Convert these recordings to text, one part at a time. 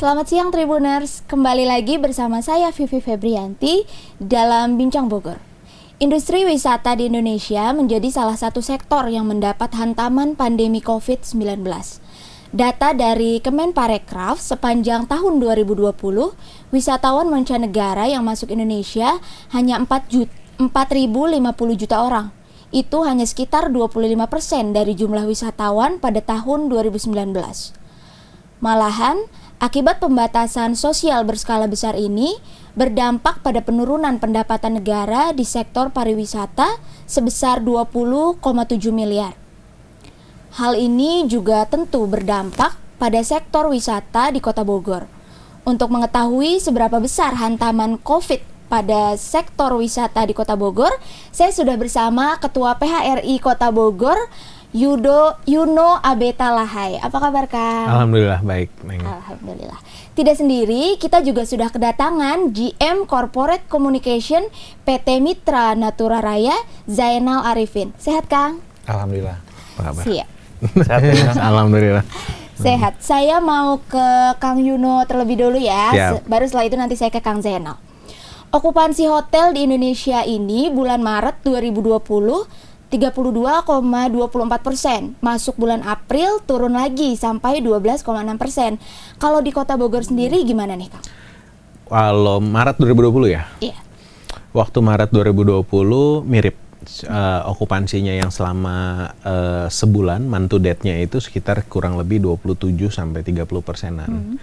Selamat siang Tribuners, kembali lagi bersama saya Vivi Febrianti dalam Bincang Bogor. Industri wisata di Indonesia menjadi salah satu sektor yang mendapat hantaman pandemi COVID-19. Data dari Kemenparekraf sepanjang tahun 2020, wisatawan mancanegara yang masuk Indonesia hanya 4.050 juta orang. Itu hanya sekitar 25% dari jumlah wisatawan pada tahun 2019. Malahan, akibat pembatasan sosial berskala besar ini berdampak pada penurunan pendapatan negara di sektor pariwisata sebesar 20,7 miliar. Hal ini juga tentu berdampak pada sektor wisata di Kota Bogor. Untuk mengetahui seberapa besar hantaman COVID pada sektor wisata di Kota Bogor, saya sudah bersama Ketua PHRI Kota Bogor, Yuno Abeta Lahai. Apa kabar, Kang? Alhamdulillah baik, Neng. Alhamdulillah. Tidak sendiri, kita juga sudah kedatangan GM Corporate Communication PT Mitra Natura Raya, Zainal Arifin. Sehat, Kang? Alhamdulillah. Apa kabar? Siap. Sehat, Alhamdulillah. Sehat. Saya mau ke Kang Yuno terlebih dulu ya. Siap. Baru setelah itu nanti saya ke Kang Zainal. Okupansi hotel di Indonesia ini bulan Maret 2020 32,24%. Masuk bulan April turun lagi sampai 12,6%. Kalau di Kota Bogor sendiri gimana nih, Kang? Kalau Maret 2020 ya? Iya. Waktu Maret 2020 mirip. Okupansinya yang selama sebulan, month to date-nya itu sekitar kurang lebih 27-30%-an.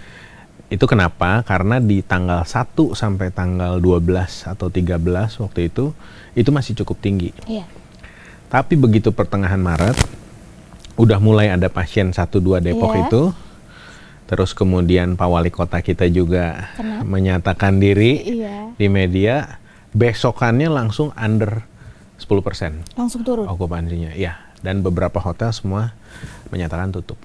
Itu kenapa? Karena di tanggal 1 sampai tanggal 12 atau 13 waktu itu masih cukup tinggi. Iya. Tapi begitu pertengahan Maret, udah mulai ada pasien 1-2 Depok itu, terus kemudian Pak Wali Kota kita juga menyatakan diri di media, besokannya langsung under 10%. Langsung turun? Okupansinya, ya. Dan beberapa hotel semua menyatakan tutup.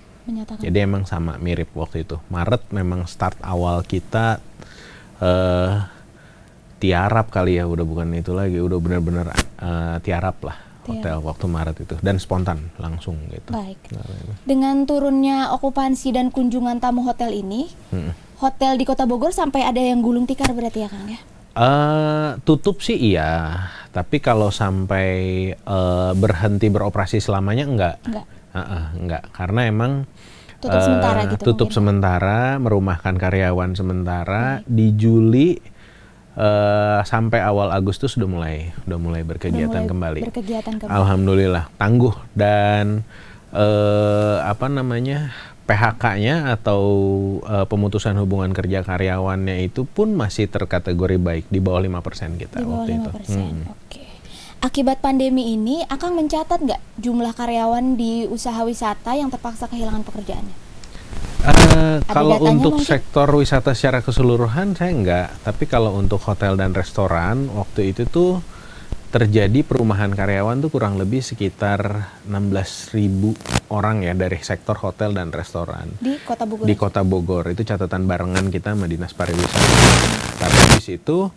Jadi emang sama, mirip waktu itu. Maret memang start awal kita tiarap kali ya, udah bukan itu lagi, udah benar-benar tiarap lah. Hotel waktu Maret itu, dan spontan langsung gitu. Baik. Dengan turunnya okupansi dan kunjungan tamu hotel ini, hotel di Kota Bogor sampai ada yang gulung tikar berarti ya, Kang ya? Tutup sih iya, tapi kalau sampai berhenti beroperasi selamanya enggak. Enggak, karena emang tutup sementara gitu. Tutup sementara, merumahkan karyawan sementara. Di Juli sampai awal Agustus udah mulai berkegiatan kembali. Alhamdulillah tangguh, dan PHK-nya atau pemutusan hubungan kerja karyawannya itu pun masih terkategori baik, di bawah 5% kita waktu itu. Oke. Akibat pandemi ini, Akang mencatat nggak jumlah karyawan di usaha wisata yang terpaksa kehilangan pekerjaannya? Kalau untuk sektor wisata secara keseluruhan saya enggak, tapi kalau untuk hotel dan restoran waktu itu tuh terjadi perumahan karyawan tuh kurang lebih sekitar 16.000 orang ya dari sektor hotel dan restoran. Di Kota Bogor? Di Kota Bogor, itu catatan barengan kita sama Dinas Pariwisata. Tapi di situ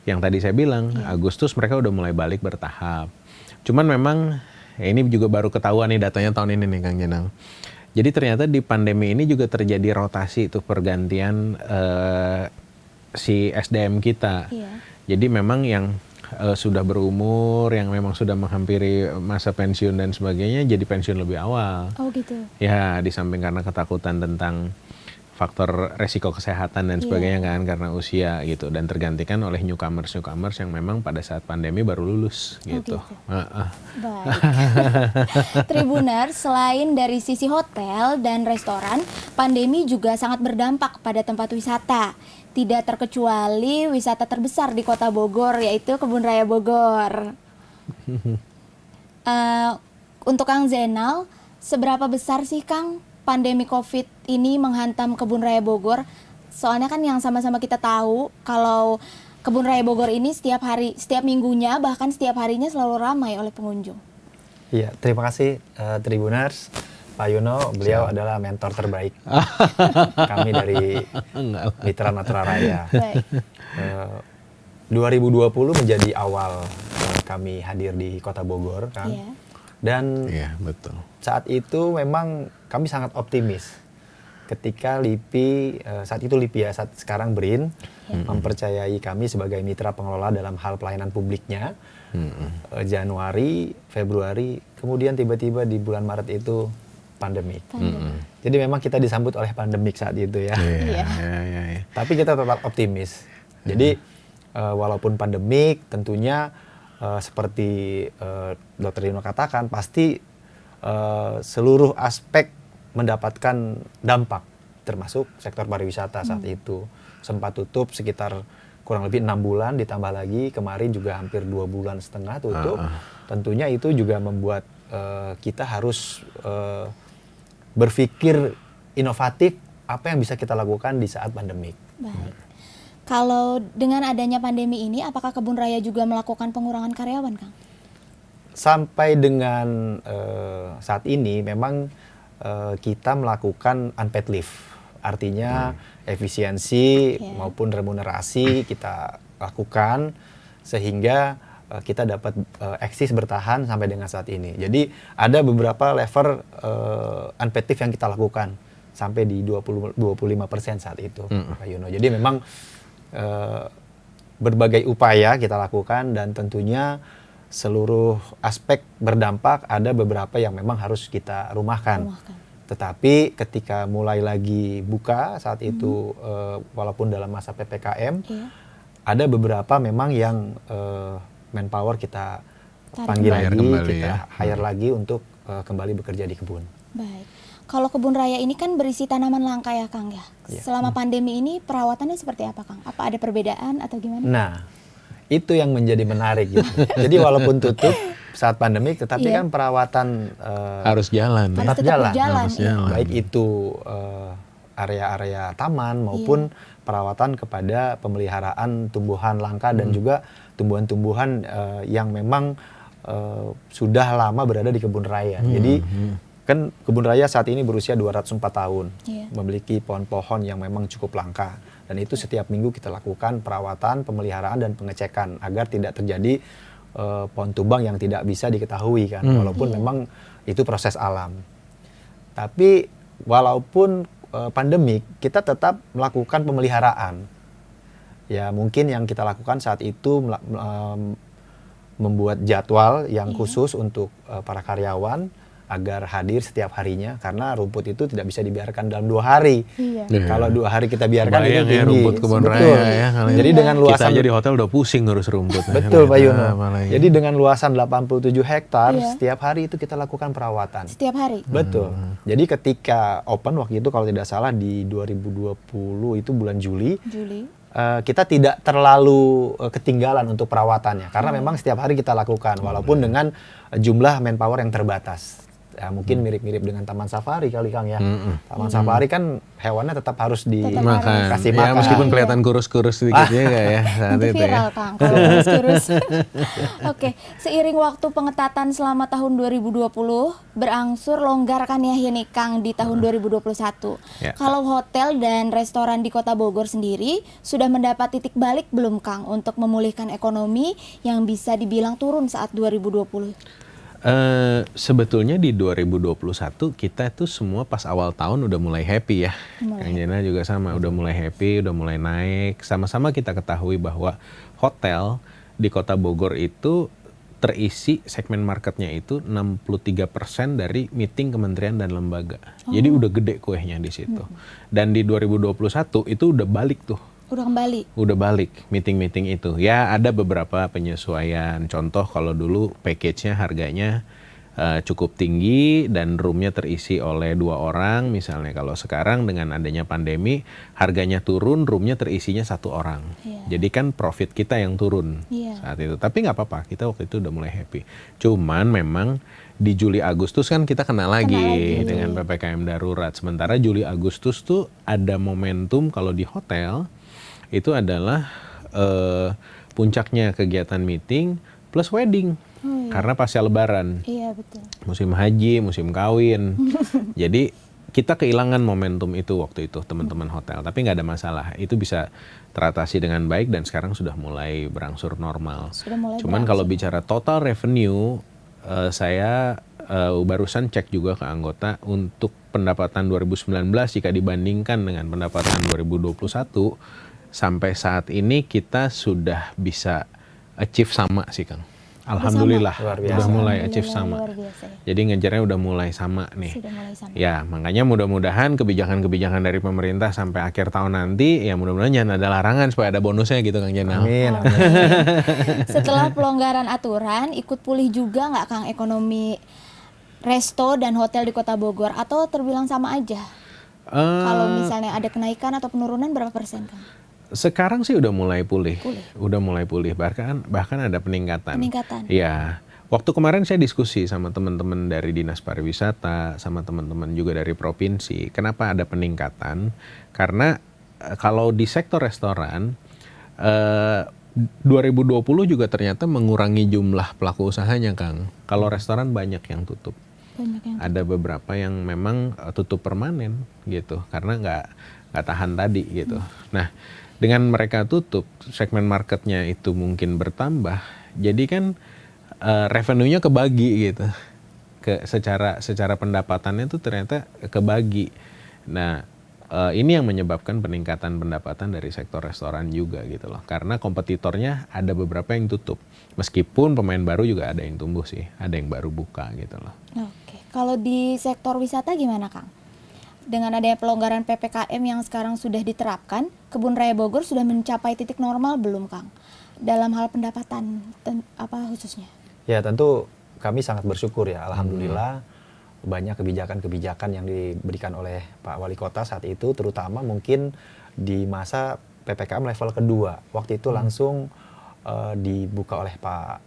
yang tadi saya bilang, Agustus mereka udah mulai balik bertahap. Cuman memang ini juga baru ketahuan nih datanya tahun ini nih, Kang Jenal. Jadi ternyata di pandemi ini juga terjadi rotasi itu, pergantian si SDM kita. Jadi memang yang sudah berumur, yang memang sudah menghampiri masa pensiun dan sebagainya, jadi pensiun lebih awal. Oh gitu. Ya, di samping karena ketakutan tentang faktor resiko kesehatan dan sebagainya kan, karena usia gitu, dan tergantikan oleh newcomers yang memang pada saat pandemi baru lulus gitu. Baik. Tribuner, selain dari sisi hotel dan restoran, pandemi juga sangat berdampak pada tempat wisata. Tidak terkecuali wisata terbesar di Kota Bogor, yaitu Kebun Raya Bogor. Untuk Kang Zainal, seberapa besar sih, Kang, pandemi COVID ini menghantam Kebun Raya Bogor? Soalnya kan yang sama-sama kita tahu kalau Kebun Raya Bogor ini setiap minggunya, bahkan setiap harinya selalu ramai oleh pengunjung. Iya, terima kasih Tribuners. Pak Yuno, beliau adalah mentor terbaik kami dari Mitra Natura Raya. 2020 menjadi awal kami hadir di Kota Bogor, kan? Dan betul. Saat itu memang kami sangat optimis ketika LIPI, saat itu LIPI ya, saat sekarang BRIN, mempercayai kami sebagai mitra pengelola dalam hal pelayanan publiknya. Januari, Februari, kemudian tiba-tiba di bulan Maret itu pandemik. Jadi memang kita disambut oleh pandemik saat itu ya. Tapi kita tetap optimis. Jadi walaupun pandemik, tentunya seperti Dr. Dino katakan, pasti seluruh aspek mendapatkan dampak, termasuk sektor pariwisata saat itu. Sempat tutup sekitar kurang lebih 6 bulan, ditambah lagi kemarin juga hampir 2,5 bulan tutup. Tentunya itu juga membuat kita harus berpikir inovatif apa yang bisa kita lakukan di saat pandemik. Baik. Kalau dengan adanya pandemi ini, apakah Kebun Raya juga melakukan pengurangan karyawan, Kang? Sampai dengan saat ini memang kita melakukan unpaid leave, artinya efisiensi maupun remunerasi kita lakukan sehingga kita dapat eksis bertahan sampai dengan saat ini. Jadi ada beberapa level unpaid leave yang kita lakukan sampai di 25% saat itu, Pak Yuno. Jadi memang berbagai upaya kita lakukan dan tentunya seluruh aspek berdampak, ada beberapa yang memang harus kita rumahkan. Tetapi ketika mulai lagi buka saat itu, walaupun dalam masa PPKM, ada beberapa memang yang manpower kita panggil lagi, kita hire lagi untuk kembali bekerja di kebun. Baik. Kalau Kebun Raya ini kan berisi tanaman langka ya, Kang ya. Selama pandemi ini perawatannya seperti apa, Kang? Apa ada perbedaan atau gimana? Nah, itu yang menjadi menarik gitu. Jadi walaupun tutup saat pandemi, tetapi kan perawatan harus jalan. Tetap jalan. Harus jalan. Baik itu area-area taman maupun perawatan kepada pemeliharaan tumbuhan langka dan juga tumbuhan-tumbuhan yang memang sudah lama berada di Kebun Raya. Jadi kan Kebun Raya saat ini berusia 204 tahun, memiliki pohon-pohon yang memang cukup langka. Dan itu setiap minggu kita lakukan perawatan, pemeliharaan, dan pengecekan agar tidak terjadi pohon tumbang yang tidak bisa diketahui kan, walaupun memang itu proses alam. Tapi walaupun pandemik, kita tetap melakukan pemeliharaan. Ya mungkin yang kita lakukan saat itu membuat jadwal yang khusus untuk para karyawan agar hadir setiap harinya, karena rumput itu tidak bisa dibiarkan dalam 2 hari. Kalau 2 hari kita biarkan itu tinggi. Rumput Kebun Raya ya. Jadi dengan luasan, kita aja di hotel udah pusing ngurus rumput. Betul Pak Yuno. Jadi dengan luasan 87 hektar, setiap hari itu kita lakukan perawatan. Setiap hari? Betul. Jadi ketika open waktu itu kalau tidak salah di 2020 itu bulan Juli. Kita tidak terlalu ketinggalan untuk perawatannya, karena memang setiap hari kita lakukan, walaupun dengan jumlah manpower yang terbatas. Ya, mungkin mirip-mirip dengan Taman Safari kali Kang ya. Taman Safari kan hewannya tetap harus dikasih makan. Ya, meskipun kelihatan kurus-kurus sedikit ya saat itu itu viral, ya. Kang, kalau kurus-kurus. Oke, seiring waktu pengetatan selama tahun 2020 berangsur longgar kan ya ini Kang di tahun 2021. Kalau hotel dan restoran di Kota Bogor sendiri sudah mendapat titik balik belum Kang untuk memulihkan ekonomi yang bisa dibilang turun saat 2020? Sebetulnya di 2021 kita tuh semua pas awal tahun udah mulai happy ya. Kang Jena juga sama, udah mulai happy, udah mulai naik. Sama-sama kita ketahui bahwa hotel di Kota Bogor itu terisi segmen marketnya itu 63% dari meeting kementerian dan lembaga. Jadi udah gede kuehnya di situ. Dan di 2021 itu udah balik tuh. Udah kembali? Udah balik meeting-meeting itu. Ya ada beberapa penyesuaian. Contoh kalau dulu package-nya harganya cukup tinggi dan roomnya terisi oleh 2 orang. Misalnya kalau sekarang dengan adanya pandemi harganya turun, roomnya terisinya 1 orang. Jadi kan profit kita yang turun saat itu. Tapi nggak apa-apa, kita waktu itu udah mulai happy. Cuman memang di Juli Agustus kan kita kena lagi dengan PPKM darurat. Sementara Juli Agustus tuh ada momentum kalau di hotel itu adalah puncaknya kegiatan meeting plus wedding. Karena pasca lebaran. Iya, betul. Musim haji, musim kawin. Jadi kita kehilangan momentum itu waktu itu teman-teman hotel. Tapi nggak ada masalah. Itu bisa teratasi dengan baik dan sekarang sudah mulai berangsur normal. Cuman kalau bicara total revenue, saya barusan cek juga ke anggota untuk pendapatan 2019 jika dibandingkan dengan pendapatan 2021 sampai saat ini kita sudah bisa achieve sama sih Kang. Alhamdulillah Luar biasa. udah mulai Alhamdulillah, achieve sama. luar biasa ya. Jadi ngejarnya udah mulai sama nih. Sudah mulai sama. Ya, makanya mudah-mudahan kebijakan-kebijakan dari pemerintah sampai akhir tahun nanti, ya mudah-mudahan jangan ada larangan supaya ada bonusnya gitu Kang Jenal. Amin. Setelah pelonggaran aturan, ikut pulih juga nggak Kang ekonomi resto dan hotel di Kota Bogor atau terbilang sama aja? Kalau misalnya ada kenaikan atau penurunan berapa persen Kang? Sekarang sih udah mulai pulih. Udah mulai pulih, bahkan ada peningkatan. Peningkatan. Iya. Waktu kemarin saya diskusi sama teman-teman dari Dinas Pariwisata, sama teman-teman juga dari provinsi. Kenapa ada peningkatan? Karena kalau di sektor restoran, 2020 juga ternyata mengurangi jumlah pelaku usahanya, Kang. Kalau restoran banyak yang tutup. Banyak yang Ada beberapa yang memang tutup permanen gitu, karena nggak tahan tadi gitu. Nah, dengan mereka tutup, segmen marketnya itu mungkin bertambah. Jadi kan revenue-nya kebagi gitu, secara pendapatannya tuh ternyata kebagi. Nah, ini yang menyebabkan peningkatan pendapatan dari sektor restoran juga gitu loh, karena kompetitornya ada beberapa yang tutup, meskipun pemain baru juga ada yang tumbuh sih, ada yang baru buka gitu loh. Oke, kalau di sektor wisata gimana Kang? Dengan adanya pelonggaran PPKM yang sekarang sudah diterapkan, Kebun Raya Bogor sudah mencapai titik normal belum Kang? Dalam hal pendapatan apa khususnya? Ya tentu kami sangat bersyukur ya, alhamdulillah banyak kebijakan-kebijakan yang diberikan oleh Pak Wali Kota saat itu, terutama mungkin di masa PPKM level kedua. Waktu itu langsung dibuka oleh Pak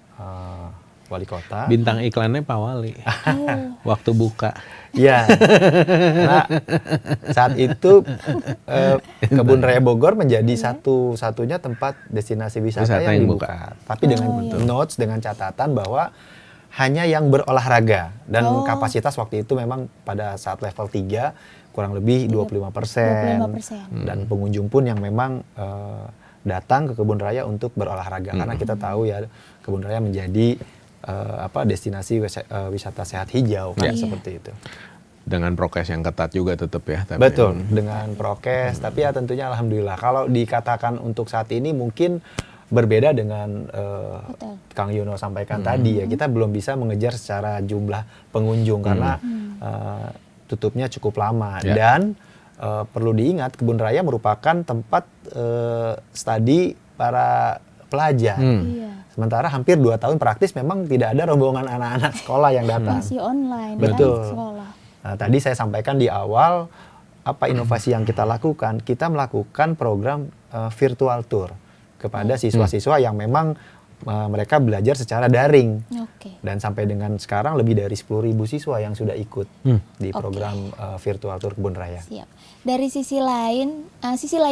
Wali Kota. Bintang iklannya Pak Wali. Waktu buka. Ya, nah, saat itu Kebun Raya Bogor menjadi satu-satunya tempat destinasi wisata yang dibuka. Tapi dengan notes, dengan catatan bahwa hanya yang berolahraga dan kapasitas waktu itu memang pada saat level 3 kurang lebih 25%. Dan pengunjung pun yang memang datang ke Kebun Raya untuk berolahraga. Karena kita tahu ya Kebun Raya menjadi destinasi wisata sehat hijau kan, seperti itu. Dengan prokes yang ketat juga tetap ya. Tapi Betul, dengan prokes. Tapi ya tentunya alhamdulillah. Kalau dikatakan untuk saat ini mungkin berbeda dengan Kang Yono sampaikan tadi ya, kita belum bisa mengejar secara jumlah pengunjung karena tutupnya cukup lama. Dan perlu diingat Kebun Raya merupakan tempat studi para pelajar. Sementara hampir 2 tahun praktis memang tidak ada rombongan anak-anak sekolah yang datang. Masih online. Betul. Sekolah. Nah, tadi saya sampaikan di awal apa inovasi yang kita lakukan. Kita melakukan program virtual tour kepada siswa-siswa yang memang mereka belajar secara daring. Dan sampai dengan sekarang lebih dari 10.000 siswa yang sudah ikut di program virtual tour Kebun Raya. Siap. Dari sisi lain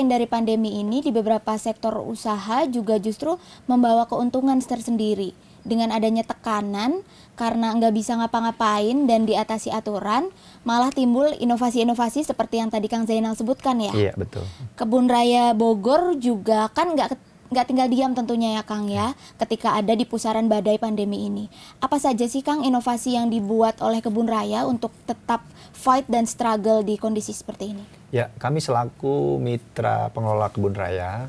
dari pandemi ini di beberapa sektor usaha juga justru membawa keuntungan tersendiri. Dengan adanya tekanan karena nggak bisa ngapa-ngapain dan diatasi aturan, malah timbul inovasi-inovasi seperti yang tadi Kang Zainal sebutkan ya. Iya, betul. Kebun Raya Bogor juga kan nggak tinggal diam tentunya ya Kang ya, ketika ada di pusaran badai pandemi ini. Apa saja sih Kang inovasi yang dibuat oleh Kebun Raya untuk tetap fight dan struggle di kondisi seperti ini? Ya, kami selaku mitra pengelola Kebun Raya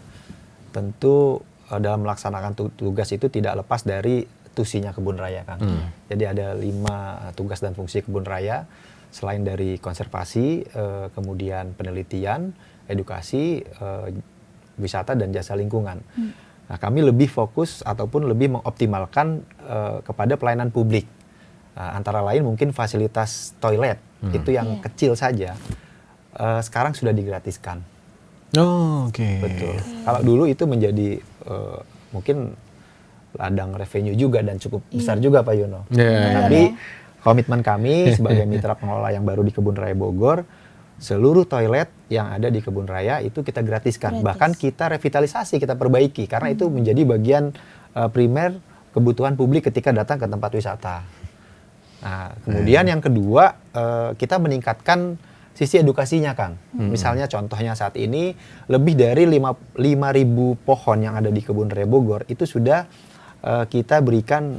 tentu dalam melaksanakan tugas itu tidak lepas dari tusinya Kebun Raya Kang. Jadi ada 5 tugas dan fungsi Kebun Raya, selain dari konservasi, kemudian penelitian, edukasi, wisata dan jasa lingkungan. Nah, kami lebih fokus ataupun lebih mengoptimalkan kepada pelayanan publik. Antara lain mungkin fasilitas toilet itu yang kecil saja. Sekarang sudah digratiskan. Betul. Kalau dulu itu menjadi mungkin ladang revenue juga dan cukup besar juga Pak Yono. Tapi komitmen kami sebagai mitra pengelola yang baru di Kebun Raya Bogor, seluruh toilet yang ada di Kebun Raya itu kita gratiskan. Bahkan kita revitalisasi, kita perbaiki karena itu menjadi bagian primer kebutuhan publik ketika datang ke tempat wisata. Nah, kemudian yang kedua, kita meningkatkan sisi edukasinya Kang. Misalnya contohnya saat ini lebih dari 5.000 pohon yang ada di Kebun Raya Bogor itu sudah kita berikan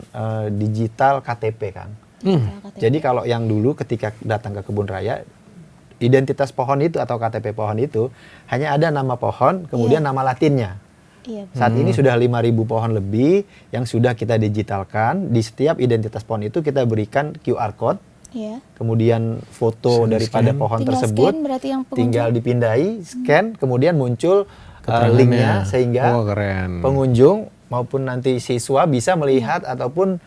digital KTP Kang. Setelah KTP. Jadi kalau yang dulu ketika datang ke kebun raya, identitas pohon itu atau KTP pohon itu hanya ada nama pohon, kemudian nama latinnya. Iya, Saat ini sudah 5.000 pohon lebih yang sudah kita digitalkan. Di setiap identitas pohon itu kita berikan QR code, iya. kemudian foto Bisa daripada di-scan. pohon Tinggal tersebut, scan berarti yang pengunjung. tinggal dipindahi, scan, kemudian muncul Keterangannya. linknya sehingga Oh, keren. pengunjung maupun nanti siswa bisa melihat ataupun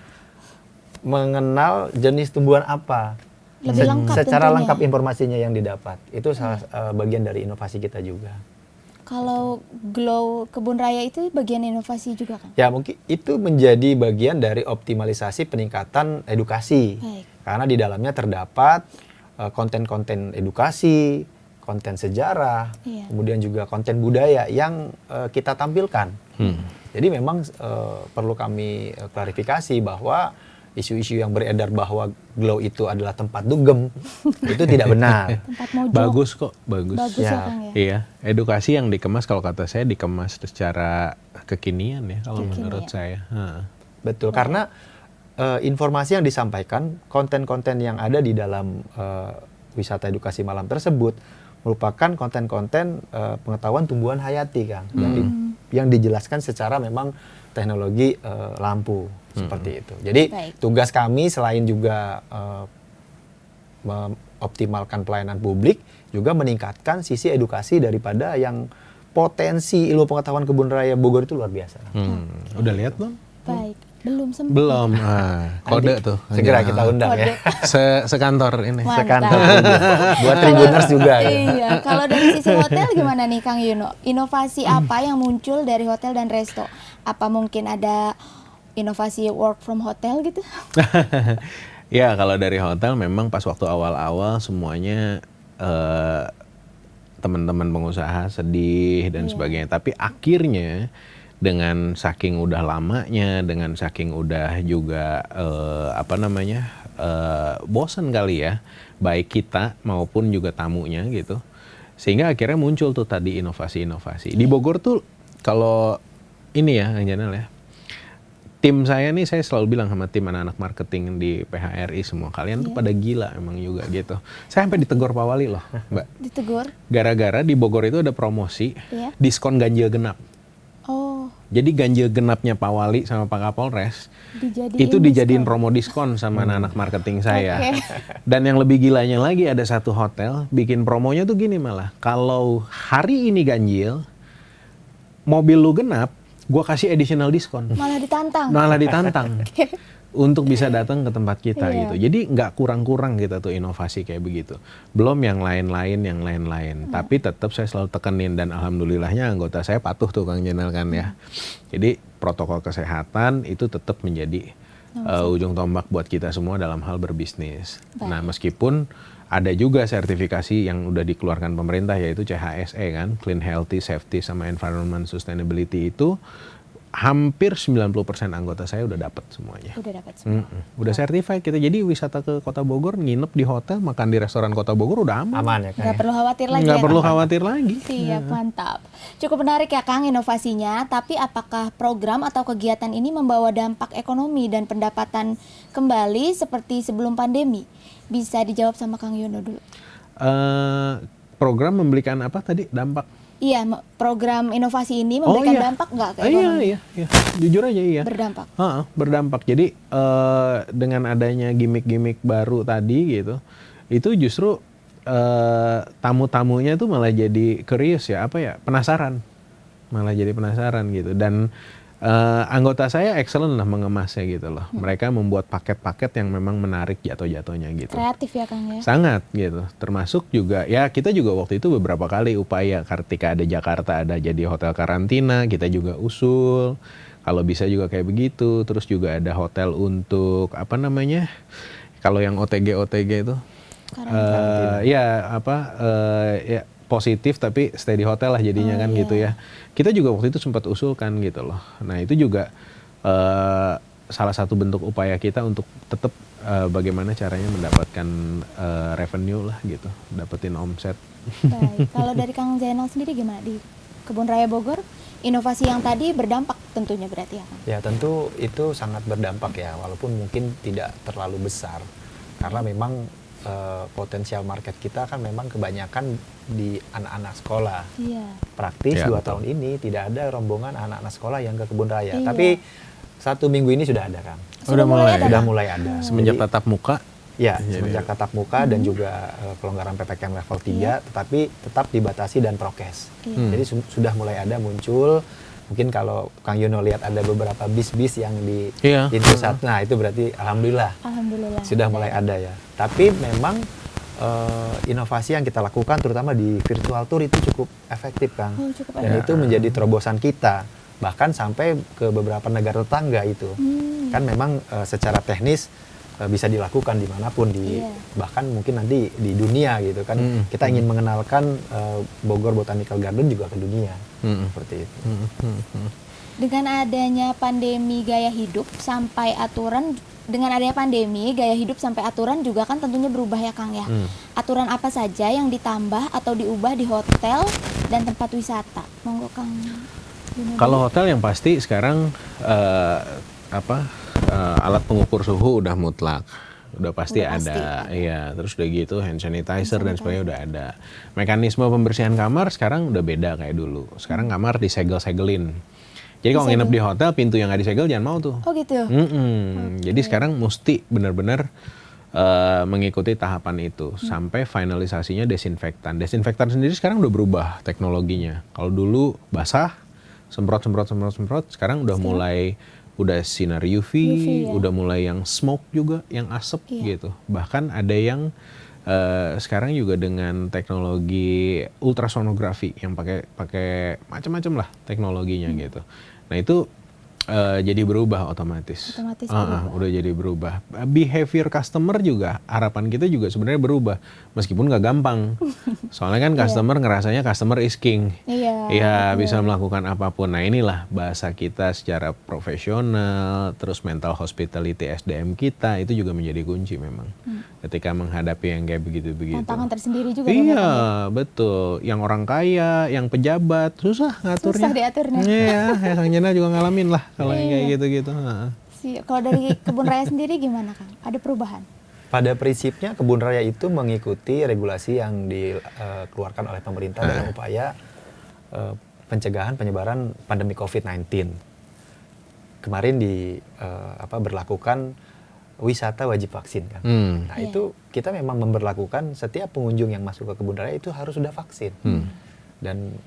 mengenal jenis tumbuhan apa. Lebih lengkap Secara tentunya. lengkap informasinya yang didapat. Itu salah bagian dari inovasi kita juga. Kalau Glow Kebun Raya itu bagian inovasi juga kan? Ya mungkin itu menjadi bagian dari optimalisasi peningkatan edukasi. Baik. Karena di dalamnya terdapat konten-konten edukasi, konten sejarah, Iya. kemudian juga konten budaya yang kita tampilkan. Jadi memang perlu kami klarifikasi bahwa isu-isu yang beredar bahwa Glow itu adalah tempat dugem itu tidak benar. Tempat mojok. Bagus kok, bagus. Bagus ya, Ya. Kang ya. Iya, edukasi yang dikemas kalau kata saya dikemas secara kekinian ya kalau menurut saya. Betul, karena informasi yang disampaikan, konten-konten yang ada di dalam wisata edukasi malam tersebut merupakan konten-konten pengetahuan tumbuhan hayati, Kang, yang dijelaskan secara memang teknologi lampu seperti itu. Jadi Baik. tugas kami selain juga mengoptimalkan pelayanan publik, juga meningkatkan sisi edukasi daripada yang potensi ilmu pengetahuan kebun raya Bogor itu luar biasa. Udah lihat belum? Baik. Belum sempat. Belum. Kode tuh. Segera kita undang ya. Sekantor ini. Mantap. Sekantor buat Tribuners juga ya. Iya, kalau dari sisi hotel gimana nih Kang Yuno? Inovasi apa yang muncul dari hotel dan resto? Apa mungkin ada inovasi work from hotel gitu? Ya kalau dari hotel memang pas waktu awal-awal semuanya teman-teman pengusaha sedih dan sebagainya. Tapi akhirnya dengan saking udah lamanya, dengan saking udah juga bosen kali ya, baik kita maupun juga tamunya gitu. Sehingga akhirnya muncul tuh tadi inovasi-inovasi. Di Bogor tuh kalau ini ya Kang Janel ya, tim saya nih, saya selalu bilang sama tim anak-anak marketing di PHRI semua, kalian tuh pada gila emang juga gitu. Saya sampai ditegur Pak Wali loh, Mbak. Ditegur? Gara-gara di Bogor itu ada promosi Iya. diskon ganjil genap. Oh, Jadi ganjil genapnya Pak Wali sama Pak Kapolres itu dijadiin dijadiin diskon. promo diskon sama anak-anak marketing saya. Oke. Dan yang lebih gilanya lagi ada satu hotel bikin promonya tuh gini malah. Kalau hari ini ganjil, mobil lu genap, gua kasih additional diskon. Malah ditantang. Malah ditantang untuk bisa datang ke tempat kita Iya. gitu. Jadi nggak kurang-kurang kita tuh inovasi kayak begitu. Belum yang lain-lain. Tapi tetap saya selalu tekenin dan alhamdulillahnya anggota saya patuh tuh Kang Jenal kan ya. Jadi protokol kesehatan itu tetap menjadi ujung tombak buat kita semua dalam hal berbisnis. Baik. Nah meskipun ada juga sertifikasi yang udah dikeluarkan pemerintah yaitu CHSE kan, Clean Healthy Safety sama Environment Sustainability itu hampir 90% anggota saya udah dapat semuanya. Udah dapat semua. Udah certified kita. Jadi wisata ke Kota Bogor, nginep di hotel, makan di restoran Kota Bogor udah aman. Aman ya, Kang. Nggak Ya? perlu khawatir lagi Nggak ya, perlu Kang? khawatir lagi. Siap, mantap. Cukup menarik ya Kang inovasinya, tapi apakah program atau kegiatan ini membawa dampak ekonomi dan pendapatan kembali seperti sebelum pandemi? Bisa dijawab sama Kang Yuno dulu. Program memberikan apa tadi? Dampak. Iya, program inovasi ini memberikan dampak nggak ke ekonomi? Iya. Jujur aja iya. Berdampak. Berdampak. Jadi dengan adanya gimmick-gimmick baru tadi gitu, itu justru tamu-tamunya tuh malah jadi curious ya, penasaran. Malah jadi penasaran gitu. Dan anggota saya excellent lah mengemasnya gitu loh. Mereka membuat paket-paket yang memang menarik jatuh-jatuhnya gitu. Kreatif ya Kang ya? Sangat gitu. Termasuk juga ya kita juga waktu itu beberapa kali upaya ketika ada Jakarta ada jadi hotel karantina, kita juga usul kalau bisa juga kayak begitu. Terus juga ada hotel untuk kalau yang OTG itu ya positif tapi stay di hotel lah jadinya kan gitu ya. Kita juga waktu itu sempat usulkan gitu loh. Nah itu juga salah satu bentuk upaya kita untuk tetap bagaimana caranya mendapatkan revenue lah gitu, dapetin omset. Baik. Kalau dari Kang Zainal sendiri gimana di Kebun Raya Bogor? inovasi yang tadi berdampak tentunya berarti ya Kang? Ya tentu itu sangat berdampak ya, walaupun mungkin tidak terlalu besar. Karena memang potensial market kita kan memang kebanyakan di anak-anak sekolah. Iya. Praktis Ya, 2 betul. tahun ini tidak ada rombongan anak-anak sekolah yang ke Kebun Raya. Iya. Tapi 1 minggu ini sudah ada kan. Udah mulai. ada, Sudah Kang? mulai ada. Semenjak Jadi, tatap muka. ya, Jadi- semenjak tatap muka dan juga pelonggaran PPKM level 3, tetapi tetap dibatasi dan prokes. Iya. Jadi sudah mulai ada muncul. Mungkin kalau Kang Yono lihat ada beberapa bis-bis yang di Iya. pintu satu, nah itu berarti alhamdulillah Alhamdulillah. sudah mulai ada ya. Tapi memang inovasi yang kita lakukan terutama di virtual tour itu cukup efektif, Kang. Oh, cukup Dan efektif. itu menjadi terobosan kita, bahkan sampai ke beberapa negara tetangga itu. Kan memang secara teknis bisa dilakukan dimanapun Iya. bahkan mungkin nanti di dunia gitu kan. Kita ingin mengenalkan Bogor Botanical Garden juga ke dunia. Seperti itu. Dengan adanya pandemi gaya hidup sampai aturan juga kan tentunya berubah ya Kang ya. Aturan apa saja yang ditambah atau diubah di hotel dan tempat wisata? Monggo Kang. Yunadi. Kalau hotel yang pasti sekarang alat pengukur suhu udah mutlak, udah pasti Udah pasti ada, ada. iya. Terus udah gitu hand sanitizer dan sebagainya udah ada. Mekanisme pembersihan kamar sekarang udah beda kayak dulu. Sekarang kamar disegel-segelin. Jadi kalau nginep di hotel pintu yang nggak disegel jangan mau tuh. Oh gitu. Jadi sekarang mesti benar-benar mengikuti tahapan itu sampai finalisasinya desinfektan. Desinfektan sendiri sekarang udah berubah teknologinya. Kalau dulu basah, semprot, sekarang udah mulai sinar UV, ya. udah mulai yang smoke juga, yang asap gitu. Bahkan ada yang sekarang juga dengan teknologi ultrasonografi yang pakai macam-macam lah teknologinya gitu. Nah itu jadi berubah otomatis. Berubah. Udah jadi berubah. Behavior customer juga, harapan kita juga sebenarnya berubah, meskipun nggak gampang. Soalnya kan customer ngerasanya customer is king. Iya. Iya, bisa melakukan apapun. Nah inilah bahasa kita secara profesional, terus mental hospitality SDM kita itu juga menjadi kunci memang. Ketika menghadapi yang kayak begitu-begitu. Tantangan tersendiri juga dong ya, Iya, Kang, ya? betul. Yang orang kaya, yang pejabat, susah ngaturnya. Susah diaturnya. Iya, ya Kang Jena juga ngalamin lah kalau yang kayak Iya. gitu-gitu. Heeh. Kalau dari Kebun Raya sendiri gimana Kang? Ada perubahan? Pada prinsipnya Kebun Raya itu mengikuti regulasi yang dikeluarkan oleh pemerintah dalam upaya pencegahan penyebaran pandemi COVID-19. Kemarin berlakukan wisata wajib vaksin kan. Nah Iya. itu kita memang memberlakukan setiap pengunjung yang masuk ke Kebun Raya itu harus sudah vaksin. Dan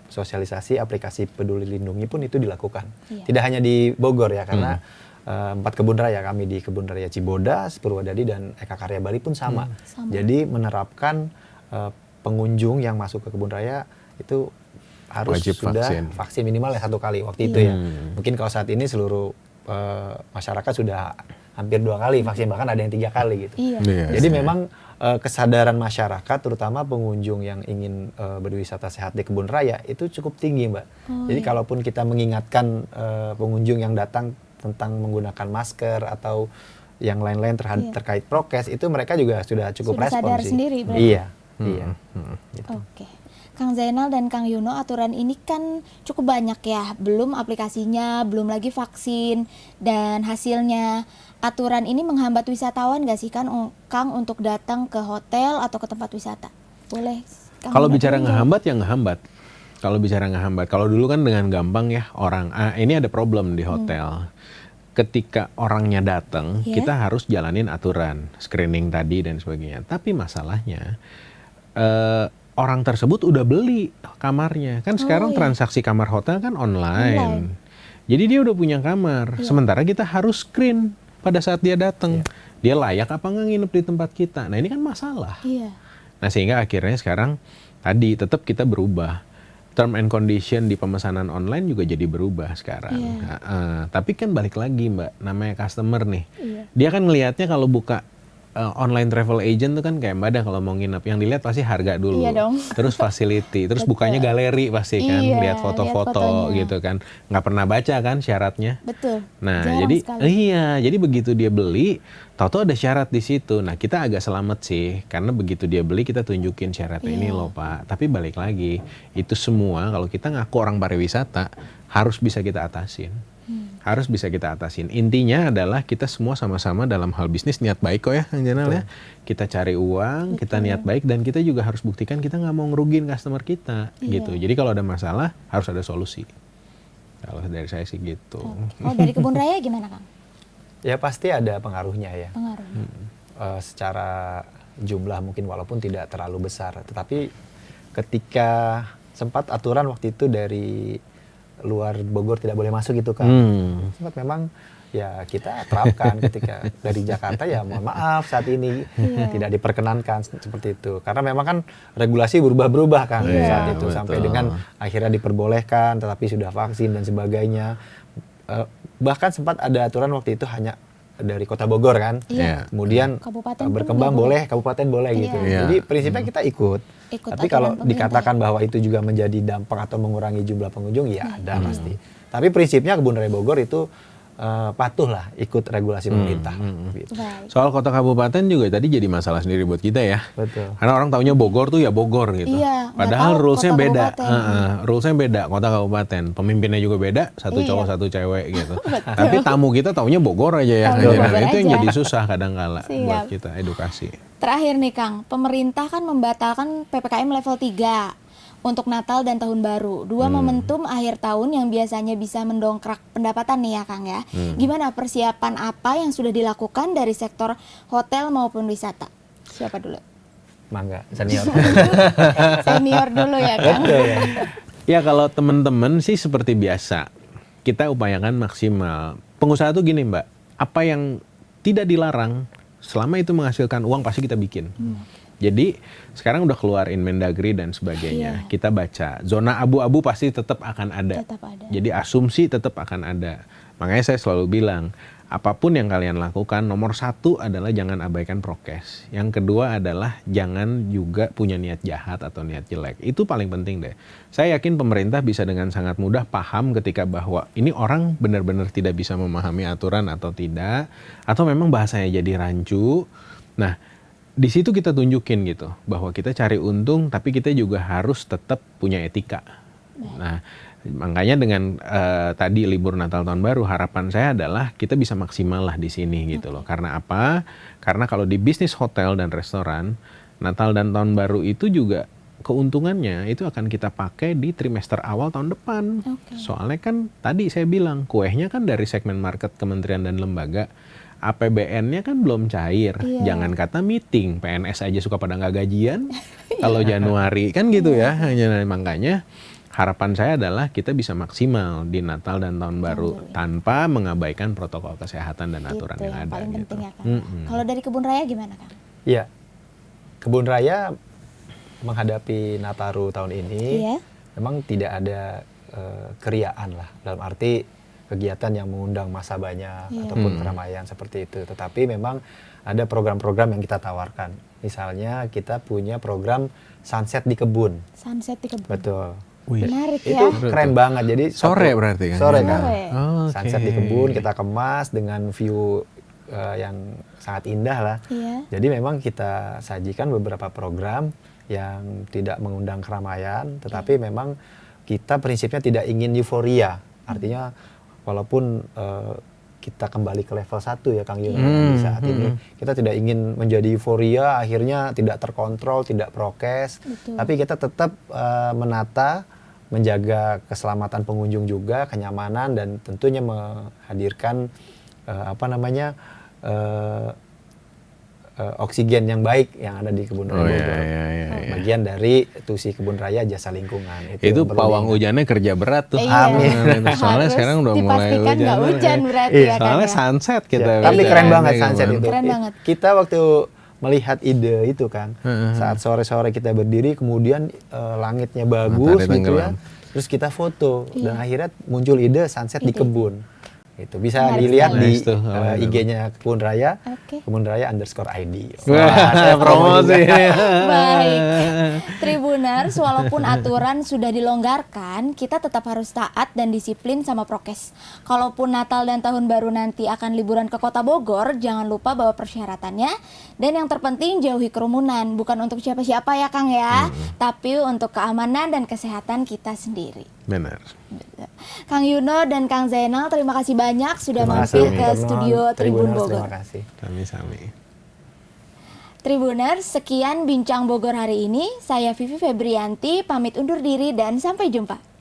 sosialisasi aplikasi Peduli Lindungi pun itu dilakukan. Iya. Tidak hanya di Bogor ya, karena 4 kebun raya, kami di Kebun Raya Cibodas, Purwodadi, dan Eka Karya Bali pun sama. Sama. Jadi menerapkan pengunjung yang masuk ke Kebun Raya itu harus Wajib sudah vaksin. vaksin minimal ya 1 kali waktu itu ya. Mungkin kalau saat ini seluruh masyarakat sudah hampir 2 kali vaksin, bahkan ada yang 3 kali gitu. Iya. Iya. Jadi memang kesadaran masyarakat, terutama pengunjung yang ingin berwisata sehat di Kebun Raya itu cukup tinggi, Mbak. Jadi kalaupun kita mengingatkan pengunjung yang datang tentang menggunakan masker atau yang lain-lain terkait prokes, itu mereka juga sudah cukup Sudah respon sadar sih. sendiri berarti? Iya, iya. Gitu. Oke. Kang Zainal dan Kang Yuno, aturan ini kan cukup banyak ya, belum aplikasinya, belum lagi vaksin dan hasilnya. Aturan ini menghambat wisatawan nggak sih Kang untuk datang ke hotel atau ke tempat wisata? Boleh. Kang Kalau Yuno bicara dulu. ngehambat ya ngehambat. Kalau dulu kan dengan gampang ya orang, ini ada problem di hotel. Ketika orangnya datang, Yeah. kita harus jalanin aturan, screening tadi dan sebagainya. Tapi masalahnya orang tersebut udah beli kamarnya. Kan sekarang iya. transaksi kamar hotel kan online. Jadi dia udah punya kamar. Sementara kita harus screen pada saat dia datang. Dia layak apa nggak nginep di tempat kita. Nah ini kan masalah. Iya. Nah sehingga akhirnya sekarang tadi tetap kita berubah. Term and condition di pemesanan online juga jadi berubah sekarang. Tapi kan balik lagi Mbak, namanya customer nih. Iya. Dia kan ngelihatnya kalau buka online travel agent tuh kan kayak Mbak Ada kalau mau nginep yang dilihat pasti harga dulu, Iya dong. terus facility, terus Betul. bukanya galeri pasti kan, Iya, lihat lihat foto-foto fotonya. gitu kan, nggak pernah baca kan syaratnya. Betul. Nah, Jarang jadi sekali. jadi begitu dia beli, tahu-tahu ada syarat di situ. Nah, kita agak selamat sih, karena begitu dia beli kita tunjukin syaratnya ini Iya. loh Pak. Tapi balik lagi, itu semua kalau kita ngaku orang pariwisata harus bisa kita atasin. Harus bisa kita atasin. Intinya adalah kita semua sama-sama dalam hal bisnis niat baik kok ya, Kang Janal ya. Kita cari uang, kita niat baik, dan kita juga harus buktikan kita nggak mau ngerugiin customer kita gitu. Jadi kalau ada masalah harus ada solusi. Kalau dari saya sih gitu. Oh, dari Kebun Raya gimana, Kang? Ya pasti ada pengaruhnya ya. Pengaruhnya. Secara jumlah mungkin walaupun tidak terlalu besar, tetapi ketika sempat aturan waktu itu dari luar Bogor tidak boleh masuk gitu kan, sempat memang ya kita terapkan ketika dari Jakarta ya mohon maaf saat ini tidak diperkenankan seperti itu karena memang kan regulasi berubah-berubah kan saat itu sampai dengan akhirnya diperbolehkan tetapi sudah vaksin dan sebagainya. Bahkan sempat ada aturan waktu itu hanya dari Kota Bogor kan, kemudian Kabupaten berkembang pun boleh, kabupaten boleh gitu. Iya. Jadi prinsipnya kita ikut. Tapi kalau aturan pemerintah. dikatakan bahwa itu juga menjadi dampak atau mengurangi jumlah pengunjung, ya ada pasti. Tapi prinsipnya Kebun Raya Bogor itu patuh lah ikut regulasi pemerintah. Gitu. Baik. Soal kota kabupaten juga tadi jadi masalah sendiri buat kita ya. Betul. Karena orang taunya Bogor tuh ya Bogor gitu. Iya, nggak Padahal tahu rulesnya kota beda. kabupaten. Rulesnya beda kota kabupaten. Pemimpinnya juga beda, satu Iya. cowok satu cewek gitu. Tapi tamu kita taunya Bogor aja ya. Tahu Nah, Bogor itu yang aja. jadi susah kadang-kala Siap. buat kita edukasi. Terakhir nih, Kang. Pemerintah kan membatalkan PPKM level 3 untuk Natal dan Tahun Baru. Dua momentum akhir tahun yang biasanya bisa mendongkrak pendapatan nih ya, Kang ya. Gimana persiapan apa yang sudah dilakukan dari sektor hotel maupun wisata? Siapa dulu? Mangga, senior. Senior dulu ya, Kang. Betul ya. Ya kalau teman-teman sih seperti biasa. Kita upayakan maksimal. Pengusaha tuh gini Mbak, apa yang tidak dilarang selama itu menghasilkan uang pasti kita bikin. Jadi sekarang udah keluar Inmendagri dan sebagainya. Iya. Kita baca zona abu-abu pasti tetap akan ada. Tetap ada. Jadi asumsi tetap akan ada. Makanya saya selalu bilang, apapun yang kalian lakukan, nomor satu adalah jangan abaikan prokes. Yang kedua adalah jangan juga punya niat jahat atau niat jelek. Itu paling penting deh. Saya yakin pemerintah bisa dengan sangat mudah paham ketika bahwa ini orang benar-benar tidak bisa memahami aturan atau tidak, atau memang bahasanya jadi rancu. Nah, di situ kita tunjukin gitu bahwa kita cari untung tapi kita juga harus tetap punya etika. Nah, makanya dengan tadi libur Natal Tahun Baru harapan saya adalah kita bisa maksimal lah di sini gitu loh. Karena apa? Karena kalau di bisnis hotel dan restoran, Natal dan Tahun Baru itu juga keuntungannya itu akan kita pakai di trimester awal tahun depan. Soalnya kan tadi saya bilang kuehnya kan dari segmen market kementerian dan lembaga. APBN-nya kan belum cair, jangan kata meeting, PNS aja suka pada nggak gajian, kalau Januari kan gitu ya, makanya harapan saya adalah kita bisa maksimal di Natal dan Tahun Baru tanpa mengabaikan protokol kesehatan dan aturan Itu yang yang ada. paling Gitu. penting ya, Kang. Kalau dari Kebun Raya gimana, Kang? Iya. Kebun Raya menghadapi Nataru tahun ini Iya. memang tidak ada keriaan lah dalam arti kegiatan yang mengundang massa banyak ataupun keramaian seperti itu. Tetapi memang ada program-program yang kita tawarkan. Misalnya kita punya program Sunset di Kebun. Sunset di Kebun. Betul. Menarik Itu ya. keren banget. Jadi Sore berarti kan? Sore kan. Sore. Oh, Sunset di Kebun kita kemas dengan view yang sangat indah lah. Iya. Jadi memang kita sajikan beberapa program yang tidak mengundang keramaian, tetapi memang kita prinsipnya tidak ingin euforia. Artinya walaupun kita kembali ke level 1 ya Kang Yuna di saat ini, kita tidak ingin menjadi euforia, akhirnya tidak terkontrol, tidak prokes, tapi kita tetap menata, menjaga keselamatan pengunjung juga, kenyamanan dan tentunya menghadirkan oksigen yang baik yang ada di Kebun Raya Bogor. Bagian dari tusi Kebun Raya Jasa Lingkungan. Itu yang perlu pawang diingat. hujannya kerja berat tuh. Iya. Amin. Soalnya Harus sekarang udah mulai dipastikan nggak hujan berarti ya, Kang, Soalnya ya. sunset kita. Ya, tapi bisa keren banget naik sunset kemana. itu. Keren banget. Kita waktu melihat ide itu kan, saat sore-sore kita berdiri, kemudian langitnya bagus Matahari gitu ya, tenggelam. terus kita foto dan akhirnya muncul ide sunset di kebun. Itu bisa Menarik dilihat sekali. di Nice tuh, apa itu? IG-nya Kebun Raya, Oke. kebunraya_id. Wah, saya promosi. Baik, Tribuners, walaupun aturan sudah dilonggarkan, kita tetap harus taat dan disiplin sama prokes. Kalaupun Natal dan Tahun Baru nanti akan liburan ke Kota Bogor, jangan lupa bawa persyaratannya. Dan yang terpenting jauhi kerumunan, bukan untuk siapa-siapa ya Kang ya, tapi untuk keamanan dan kesehatan kita sendiri. Benar. Kang Yuno dan Kang Zainal, terima kasih banyak sudah Terima mampir kasih, ke teman-teman. studio Tribun Tribuners, Bogor. Terima kasih. Sami-sami. Tribuners, sekian Bincang Bogor hari ini. Saya Vivi Febrianti, pamit undur diri dan sampai jumpa.